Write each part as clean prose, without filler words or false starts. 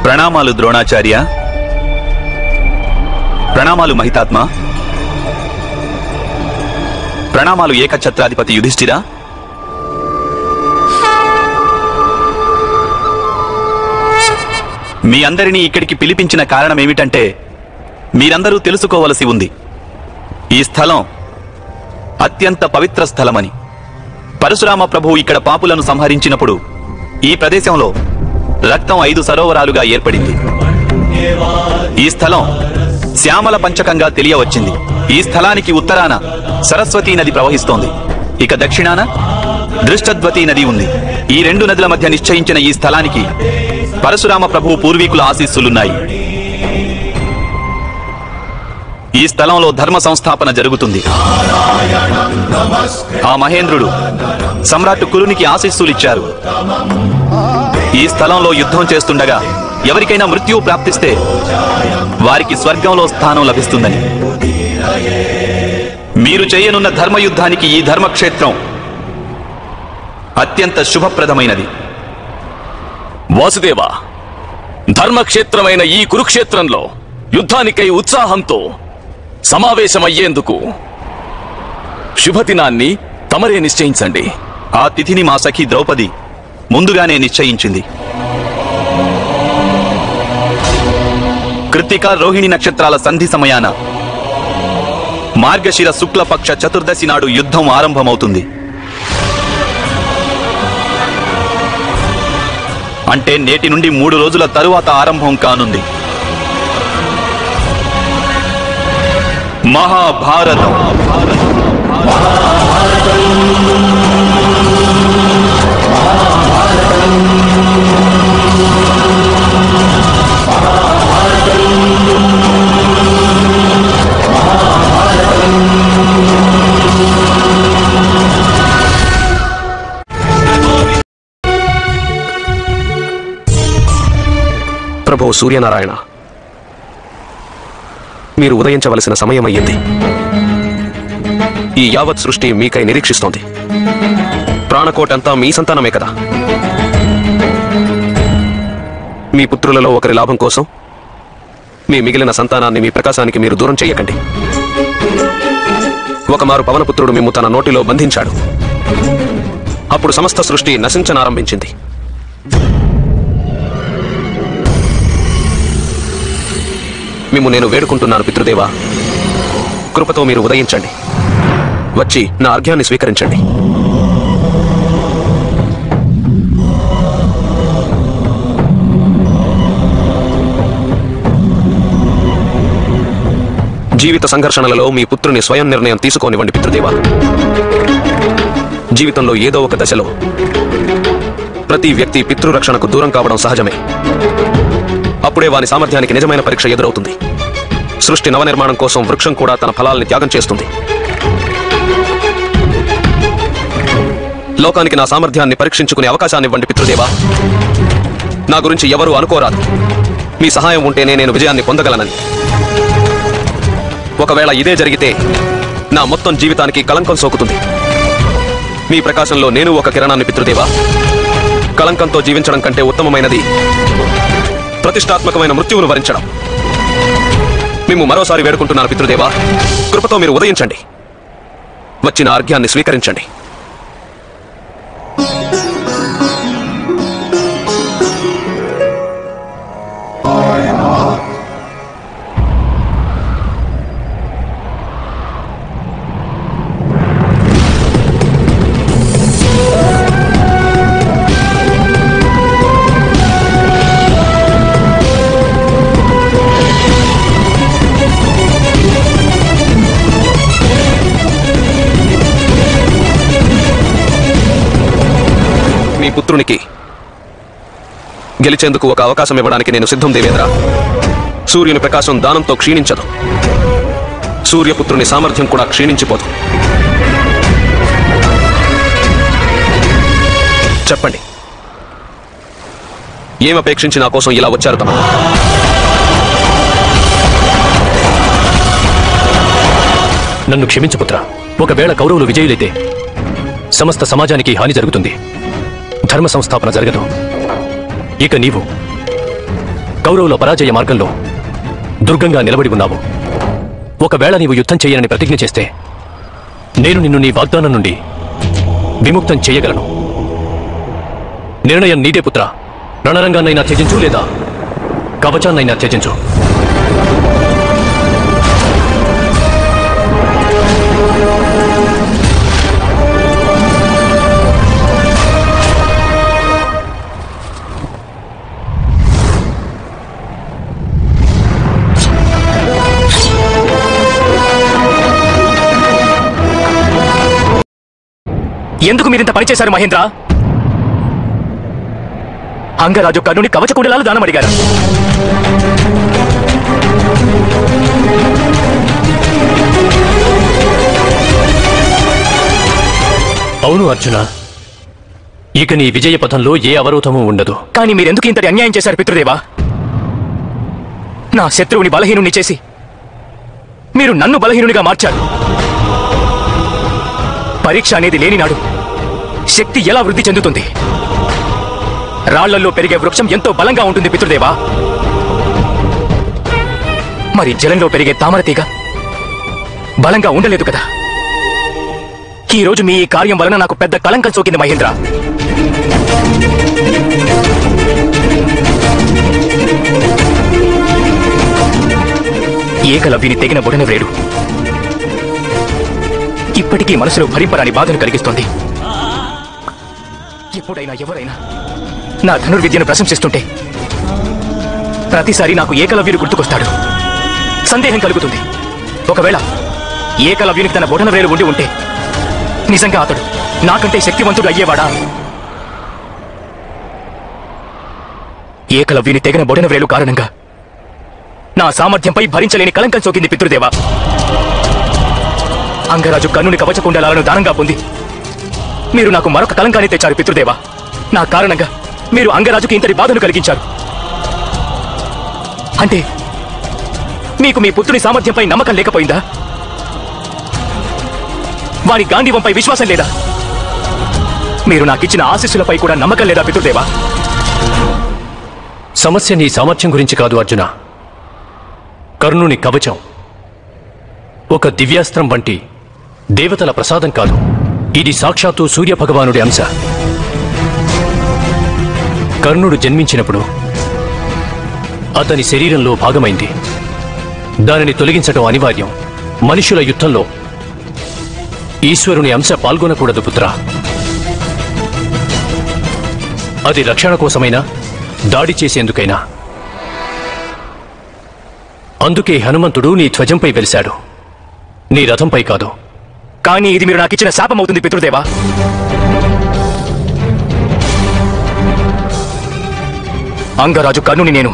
ప్రణామాలు ద్రోణాచార్య. ప్రణామాలు మహితాత్మ. ప్రణామాలు ఏకఛత్రాధిపతి యుధిష్ఠిర. మీ అందరినీ ఇక్కడికి పిలిపించిన కారణమేమిటంటే మీరందరూ తెలుసుకోవలసి ఉంది. ఈ స్థలం అత్యంత పవిత్ర స్థలమని. పరశురామ ప్రభువు ఇక్కడ పాపులను సంహరించినప్పుడు ఈ ప్రదేశంలో రక్తం 5 సరోవరాలుగా ఏర్పడింది. ఈ స్థలం శ్యామల పంచకంగా తెలియవచ్చింది. ఈ స్థలానికి ఉత్తరాన సరస్వతీ నది ప్రవహిస్తోంది. ఇక దక్షిణాన దృష్టద్వతీ నది ఉంది. ఈ 2 నదుల మధ్య నిశ్చయించిన ఈ స్థలానికి పరశురామ ప్రభువు పూర్వీకుల ఆశీస్సులున్నాయి. ఈ స్థలంలో ధర్మ సంస్థాపన జరుగుతుంది. ఆ మహేంద్రుడు సమ్రాట్ కురునికి ఆశీస్సులిచ్చారు. ఈ స్థలంలో యుద్ధం చేస్తుండగా ఎవరికైనా మృత్యువు ప్రాప్తిస్తే వారికి స్వర్గంలో స్థానం లభిస్తుందని. మీరు చేయనున్న ధర్మయుద్ధానికి ఈ ధర్మక్షేత్రం అత్యంత శుభప్రదమైనది. వాసుదేవ, ధర్మక్షేత్రమైన ఈ కురుక్షేత్రంలో యుద్ధానికై ఉత్సాహంతో సమావేశమయ్యేందుకు శుభదినాన్ని తమరే నిశ్చయించండి. ఆ తిథిని మా సఖి ద్రౌపది ముందుగానే నిశ్చయించింది. కృత్తిక, రోహిణి నక్షత్రాల సంధి సమయాన మార్గశిర శుక్లపక్ష చతుర్దశి నాడు యుద్ధం ఆరంభమవుతుంది. అంటే నేటి నుండి 3 రోజుల తరువాత ఆరంభం కానుంది మహాభారతం. ప్రభు సూర్యనారాయణ, మీరు ఉదయించవలసిన సమయమయ్యింది. ఈ యావత్ సృష్టి మీకై నిరీక్షిస్తోంది. ప్రాణకోటంతా మీ సంతానమే కదా. మీ పుత్రులలో ఒకరి లాభం కోసం మీ మిగిలిన సంతానాన్ని మీ ప్రకాశానికి మీరు దూరం చేయకండి. ఒకమారు పవనపుత్రుడు మిమ్ము తన నోటిలో బంధించాడు. అప్పుడు సమస్త సృష్టి నశించనారంభించింది. మిమ్ము నేను వేడుకుంటున్నాను పితృదేవా, కృపతో మీరు ఉదయించండి. వచ్చి నా అర్ఘ్యాన్ని స్వీకరించండి. జీవిత సంఘర్షణలలో మీ పుత్రుని స్వయం నిర్ణయం తీసుకోనివ్వండి పితృదేవా. జీవితంలో ఏదో ఒక దశలో ప్రతి వ్యక్తి పితృరక్షణకు దూరం కావడం సహజమే. అప్పుడే వాని సామర్థ్యానికి నిజమైన పరీక్ష ఎదురవుతుంది. సృష్టి నవనిర్మాణం కోసం వృక్షం కూడా తన ఫలాల్ని త్యాగం చేస్తుంది. లోకానికి నా సామర్థ్యాన్ని పరీక్షించుకునే అవకాశాన్ని ఇవ్వండి పితృదేవా. నా గురించి ఎవరూ అనుకోరాదు. మీ సహాయం ఉంటేనే నేను విజయాన్ని పొందగలనని. ఒకవేళ ఇదే జరిగితే నా మొత్తం జీవితానికి కళంకం సోకుతుంది. మీ ప్రకాశంలో నేను ఒక కిరణాన్ని పితృదేవా. కళంకంతో జీవించడం కంటే ఉత్తమమైనది ప్రతిష్టాత్మకమైన మృత్యువును వరించడం. మేము మరోసారి వేడుకుంటున్నాను పితృదేవా, కృపతో మీరు ఉదయించండి. వచ్చిన అర్ఘ్యాన్ని స్వీకరించండి. పుత్రునికి గెలిచేందుకు ఒక అవకాశం ఇవ్వడానికి నేను సిద్ధం దేవేంద్ర. సూర్యుని ప్రకాశం దానంతో క్షీణించదు. సూర్యపుత్రుని సామర్థ్యం కూడా క్షీణించిపోదు. చెప్పండి, ఏమపేక్షించి నా కోసం ఇలా వచ్చారు తమ? నన్ను క్షమించు పుత్ర. ఒకవేళ కౌరవులు విజయులైతే సమస్త సమాజానికి హాని జరుగుతుంది. ధర్మ సంస్థాపన జరగదు. ఇక నీవు కౌరవుల పరాజయ మార్గంలో దుర్గంగా నిలబడి ఉన్నావు. ఒకవేళ నీవు యుద్ధం చేయనని ప్రతిజ్ఞ చేస్తే నేను నిన్ను నీ వాగ్దానం నుండి విముక్తం చేయగలను. నిర్ణయం నీదే పుత్ర. రణరంగాన్నైనా త్యజించు, లేదా కవచాన్నైనా త్యజించు. ఎందుకు మీరింత పనిచేశారు మహేంద్ర? అంగరాజు కర్ణుని కవచకుండలాలు దానమడిగారు. అవును అర్జున, ఇక నీ విజయ పథంలో ఏ అవరోధమూ ఉండదు. కానీ మీరెందుకు ఇంతటి అన్యాయం చేశారు పితృదేవా? నా శత్రువుని బలహీనుని చేసి మీరు నన్ను బలహీనునిగా మార్చారు. పరీక్ష అనేది లేనినాడు శక్తి ఎలా వృద్ధి చెందుతుంది? రాళ్లల్లో పెరిగే వృక్షం ఎంతో బలంగా ఉంటుంది పితృదేవా. మరి జలంలో పెరిగే తామరతీగ బలంగా ఉండలేదు కదా. ఈ రోజు మీ ఈ కార్యం వలన నాకు పెద్ద కళంకం సోకింది మహేంద్ర. ఏకలవ్యుని తెగిన బొడన వ్రేడు ఇప్పటికీ మనసులో భరింపరాని బాధను కలిగిస్తోంది. ఎప్పుడైనా ఎవరైనా నా ధనుర్విద్యను ప్రశంసిస్తుంటే ప్రతిసారి నాకు ఏకలవ్యుని గుర్తుకొస్తాడు. సందేహం కలుగుతుంది, ఒకవేళ ఏకలవ్యునికి తన బొటన వేలు ఉండి ఉంటే నిజంగా అతడు నాకంటే శక్తివంతుడు అయ్యేవాడా? ఏకలవ్యుని తెగిన బొటన వేలు కారణంగా నా సామర్థ్యంపై భరించలేని కళంకం సోకింది పితృదేవా. అంగరాజు కర్ణుని కవచకుండలాలను దానంగా పొంది మీరు నాకు మరొక కళంకాన్ని తెచ్చారు పితృదేవా. నా కారణంగా మీరు అంగరాజుకి ఇంతటి బాధను కలిగించారు. అంటే మీకు మీ పుత్రుని సామర్థ్యంపై నమ్మకం లేకపోయిందా? వారి గాంధీవంపై విశ్వాసం లేదా? మీరు నాకిచ్చిన ఆశీస్సులపై కూడా నమ్మకం లేదా పితృదేవా? సమస్య నీ సామర్థ్యం గురించి కాదు అర్జున. కర్ణుని కవచం ఒక దివ్యాస్త్రం వంటి దేవతల ప్రసాదం కాదు. ఇది సాక్షాత్తు సూర్యభగవానుడి అంశ. కర్ణుడు జన్మించినప్పుడు అతని శరీరంలో భాగమైంది. దానిని తొలగించటం అనివార్యం. మనుషుల యుద్ధంలో ఈశ్వరుని అంశ పాల్గొనకూడదు పుత్రా. అది రక్షణ కోసమైనా, దాడి చేసేందుకైనా. అందుకే హనుమంతుడు నీ ధ్వజంపై వెలిశాడు, నీ రథంపై కాదు. కానీ ఇది మీరు నాకిచ్చిన శాపమవుతుంది పితృదేవా. అంగరాజు కర్ణుని నేను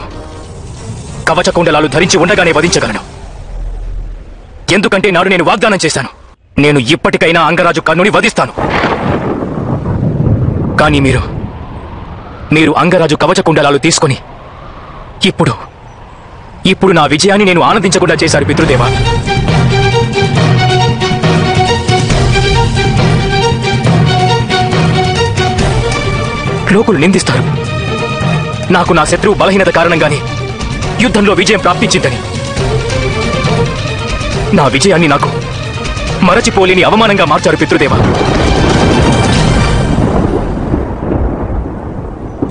కవచకుండలాలు ధరించి ఉండగానే వధించగలను. ఎందుకంటే నాడు నేను వాగ్దానం చేశాను, నేను ఇప్పటికైనా అంగరాజు కర్ణుని వధిస్తాను. కానీ మీరు అంగరాజు కవచకుండలాలు తీసుకొని ఇప్పుడు నా విజయాన్ని నేను ఆనందించకుండా చేశారు పితృదేవా. లోకులు నిందిస్తారు, నాకు నా శత్రువు బలహీనత కారణంగానే యుద్ధంలో విజయం ప్రాప్తించిందని. నా విజయాన్ని నాకు మరచిపోలేని అవమానంగా మార్చారు పితృదేవా.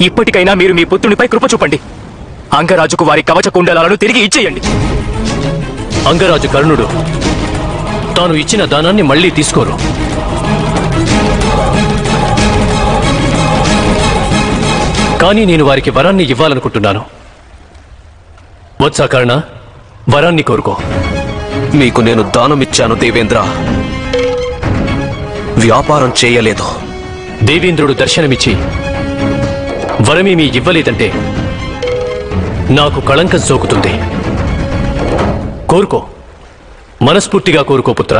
ఇప్పటికైనా మీరు మీ పుత్రునిపై కృప చూపండి. అంగరాజుకు వారి కవచ కుండలాలను తిరిగి ఇచ్చేయండి. అంగరాజు కర్ణుడు తాను ఇచ్చిన దానాన్ని మళ్లీ తీసుకోరు. కానీ నేను వారికి వరాన్ని ఇవ్వాలనుకుంటున్నాను. వత్సా కర్ణ, వరాన్ని కోరుకో. మీకు నేను దానమిచ్చాను దేవేంద్ర, వ్యాపారం చేయలేదు. దేవేంద్రుడు దర్శనమిచ్చి వరమేమీ ఇవ్వలేదంటే నాకు కళంకం సోకుతుంది. కోరుకో, మనస్ఫూర్తిగా కోరుకో పుత్ర.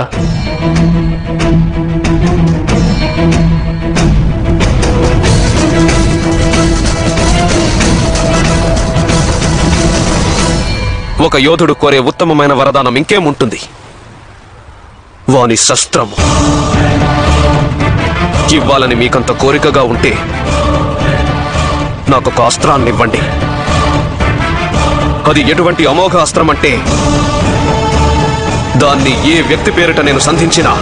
ఒక యోధుడు కోరే ఉత్తమమైన వరదానం ఇంకేముంటుంది? వాని శస్త్రము ఇవ్వాలని మీకంత కోరికగా ఉంటే నాకొక అస్త్రాన్నివ్వండి. అది ఎటువంటి అమోఘ అస్త్రం అంటే దాన్ని ఏ వ్యక్తి పేరిట నేను సంధించినా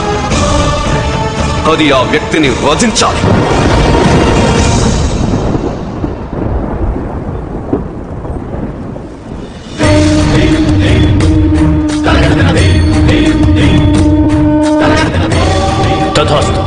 అది ఆ వ్యక్తిని వధించాలి. తథాస్తు.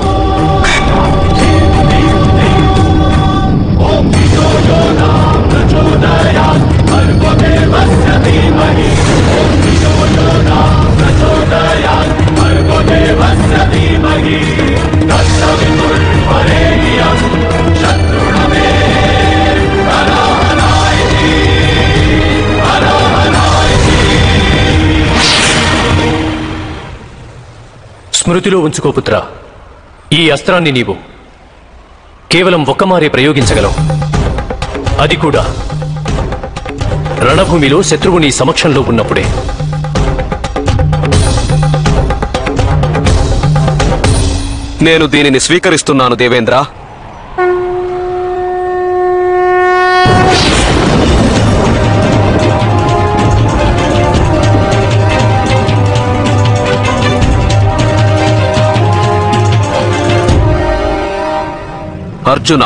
స్మృతిలో ఉంచుకో పుత్ర, ఈ అస్త్రాన్ని నీవు కేవలం ఒక్కమారే ప్రయోగించగలవు. అది కూడా రణభూమిలో శత్రువు నీ సమక్షంలో ఉన్నప్పుడే. నేను దీనిని స్వీకరిస్తున్నాను దేవేంద్ర. అర్జున,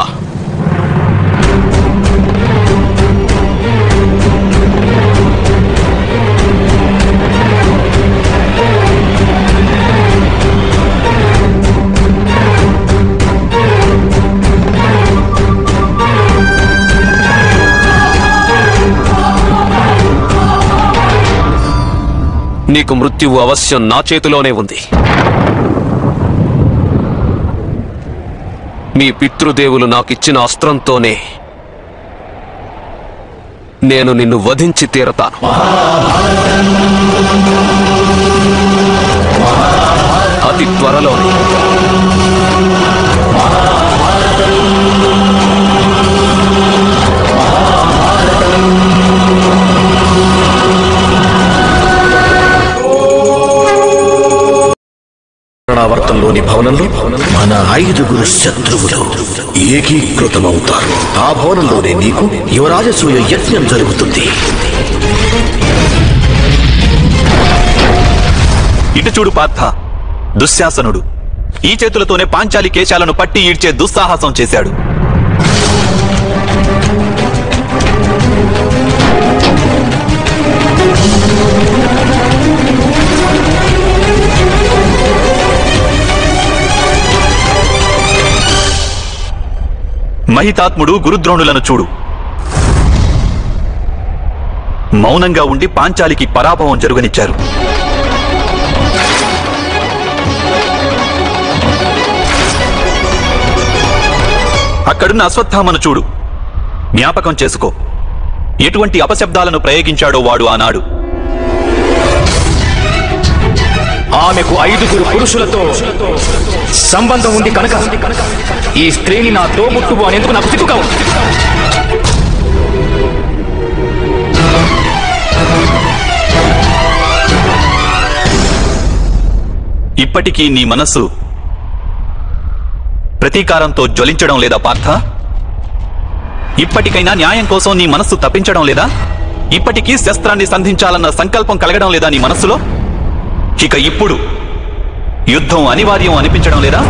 నీకు మృత్యువు అవశ్యం నా చేతిలోనే ఉంది. మీ పితృదేవులు నాకిచ్చిన అస్త్రంతోనే నేను నిన్ను వధించి తీరతాను. అతి త్వరలోనే. వర్తంలోని భవనంలో మన 5 శత్రువులు ఏకీకృతమవుతారు. ఆ భవనంలోనే నీకు యువరాజసూయ యజ్ఞం జరుగుతుంది. ఇటు చూడు పార్థ, దుశ్శాసనుడు ఈ చేతులతోనే పాంచాలి కేశాలను పట్టి ఈడ్చే దుస్సాహసం చేశాడు. మహితాత్ముడు గురుద్రోణులను చూడు. మౌనంగా ఉండి పాంచాలికి పరాభవం జరుగనిచ్చారు. అక్కడున్న అశ్వత్థామను చూడు. జ్ఞాపకం చేసుకో, ఎటువంటి అపశబ్దాలను ప్రయోగించాడో వాడు ఆనాడు. ఆమెకు 5 పురుషులతో సంబంధం ఉంది కనుక ఈ స్త్రీని నా తోబుట్టువు అనేందుకు నాకు సిగ్గుగా ఉంది. ఇప్పటికీ నీ మనస్సు ప్రతీకారంతో జ్వలించడం లేదా పార్థ? ఇప్పటికైనా న్యాయం కోసం నీ మనస్సు తప్పించడం లేదా? ఇప్పటికీ శస్త్రాన్ని సంధించాలన్న సంకల్పం కలగడం లేదా నీ మనస్సులో? ఇక ఇప్పుడు యుద్ధం అనివార్యం అనిపించడం లేదా?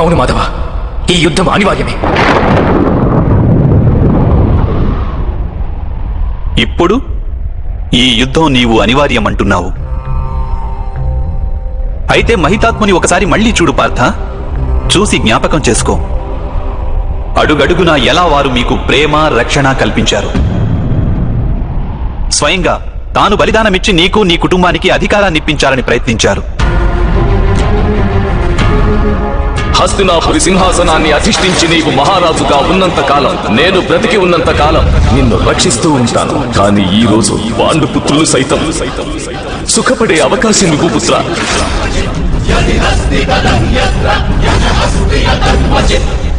అవును మాధవ, ఈ యుద్ధం అనివార్యమే. ఇప్పుడు ఈ యుద్ధం నీవు అనివార్యం అంటున్నావు. అయితే మహితాత్ముని ఒకసారి మళ్లీ చూడు పార్థ. చూసి జ్ఞాపకం చేసుకో, అడుగడుగునా ఎలా వారు మీకు ప్రేమ రక్షణ కల్పించారు. స్వయంగా తాను బలిదానమిచ్చి నీకు నీ కుటుంబానికి అధికారాన్ని ఇప్పించాలని ప్రయత్నించారు. హస్తినాపురి సింహాసనాన్ని అధిష్ఠించి నీవు మహారాజుగా ఉన్నంత కాలం, నేను బ్రతికి ఉన్నంత కాలం నిన్ను రక్షిస్తూ ఉంటాను. కానీ ఈ రోజు పాండుపుత్రులు సైతం సుఖపడే అవకాశం నువ్వు పుత్ర.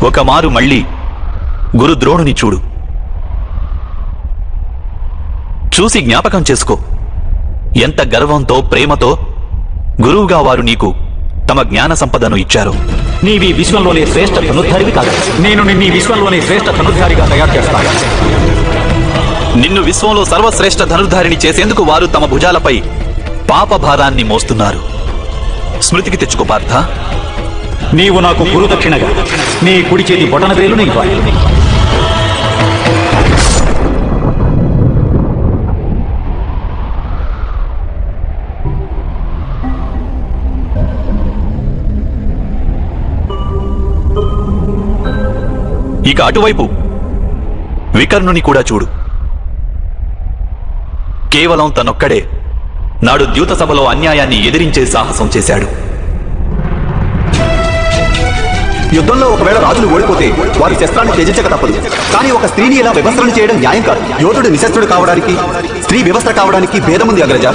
ఒక మారు మళ్ళీ గురు ద్రోణుని చూడు. చూసి జ్ఞాపకం చేసుకో, ఎంత గర్వంతో ప్రేమతో గురువుగా వారు నీకు తమ జ్ఞాన సంపదను ఇచ్చారు. నీవి విశ్వంలోనే శ్రేష్ఠ ధనుర్ధారివి కాదు. నేను నిన్ను విశ్వంలోనే శ్రేష్ఠ ధనుర్ధారిగా తయారు చేస్తాను. నిన్ను విశ్వంలో సర్వశ్రేష్ఠ ధనుర్ధారిని చేసేందుకు వారు తమ భుజాలపై పాప భారాన్ని మోస్తున్నారు. స్మృతికి తెచ్చుకో పార్థ. నీవు నాకు గురుదక్షిణగా నీ కుడి చేతి బొటన వేలుని ఇవ్వాలి. ఇక అటువైపు వికర్ణుని కూడా చూడు. కేవలం తనొక్కడే నాడు ద్యూత సభలో అన్యాయాన్ని ఎదిరించే సాహసం చేశాడు. యుద్ధంలో ఒకవేళ రాజులు ఓడిపోతే వారి శస్త్రాన్ని త్యజించక తప్పదు. కానీ ఒక స్త్రీని ఇలా వ్యవస్థను చేయడం న్యాయం కాదు. యోధుడు నిశస్త్రుడు కావడానికి, స్త్రీ వ్యవస్థ కావడానికి భేదముంది అగ్రజ.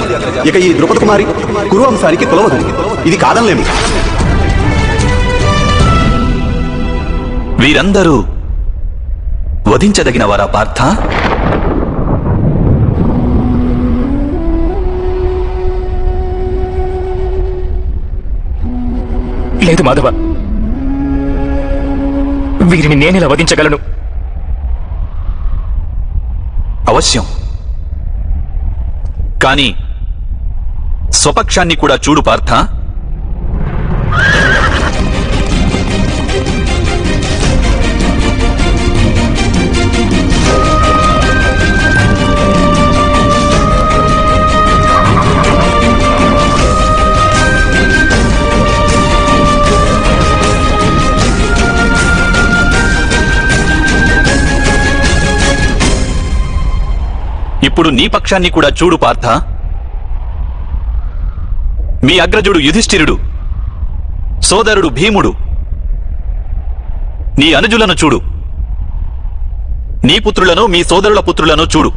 ఇక ఈ ద్రుపద కుమారి కురు వంశానికి కులవదు. ఇది కాదనలేము. వీరందరూ వధించదగిన వారా పార్థ? లేదు మాధవ, వీరిని నేనెలా వధించగలను? అవశ్యం. కానీ స్వపక్షాన్ని కూడా చూడు పార్థ. ఇప్పుడు నీ పక్షాన్ని కూడా చూడు పార్థ. మీ అగ్రజుడు యుధిష్ఠిరుడు, సోదరుడు భీముడు, నీ అనుజులను చూడు. నీ పుత్రులను, మీ సోదరుల పుత్రులను చూడు.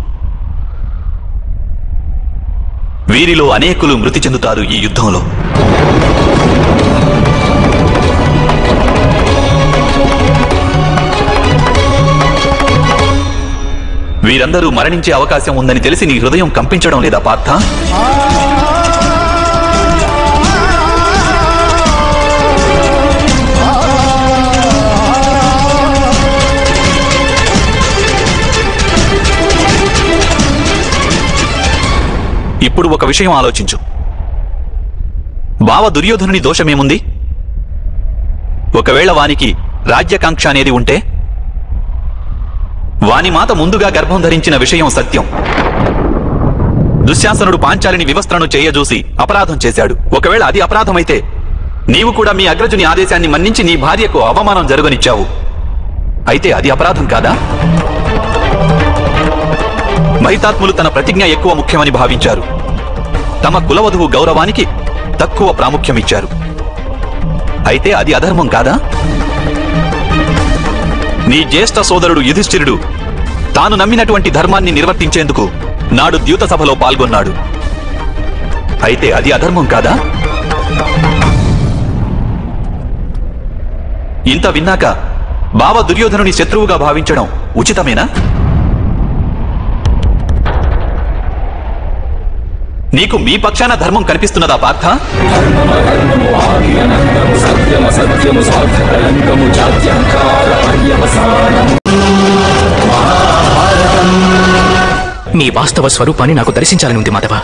వీరిలో అనేకులు మృతి చెందుతారు ఈ యుద్ధంలో. వీరందరూ మరణించే అవకాశం ఉందని తెలిసి నీ హృదయం కంపించడం లేదా పార్థ? ఇప్పుడు ఒక విషయం ఆలోచించు. బావ దుర్యోధనుని దోషమేముంది? ఒకవేళ వానికి రాజ్యకాంక్ష అనేది ఉంటే, వాని మాత ముందుగా గర్భం ధరించిన విషయం సత్యం. దుశ్శాసనుడు పాంచాలిని వివస్త్రను చేయజూసి అపరాధం చేశాడు. ఒకవేళ అది అపరాధమైతే నీవు కూడా మీ అగ్రజుని ఆదేశాన్ని మన్నించి నీ భార్యకు అవమానం జరగనిచ్చావు. అయితే అది అపరాధం కాదా? మహితాత్ములు తన ప్రతిజ్ఞ ఎక్కువ ముఖ్యమని భావించారు. తమ కులవధువు గౌరవానికి తక్కువ ప్రాముఖ్యమిచ్చారు. అయితే అది అధర్మం కాదా? నీ జ్యేష్ఠ సోదరుడు యుధిష్ఠిరుడు తాను నమ్మినటువంటి ధర్మాన్ని నిర్వర్తించేందుకు నాడు ద్యూత సభలో పాల్గొన్నాడు. అయితే అది అధర్మం కాదా? ఇంత విన్నాక బావ దుర్యోధనుని శత్రువుగా భావించడం ఉచితమేనా? నీకు మీ పక్షాన ధర్మం కనిపిస్తున్నదా పార్థ? నీ వాస్తవ స్వరూపాన్ని నాకు దర్శించాలని ఉంది మాధవ.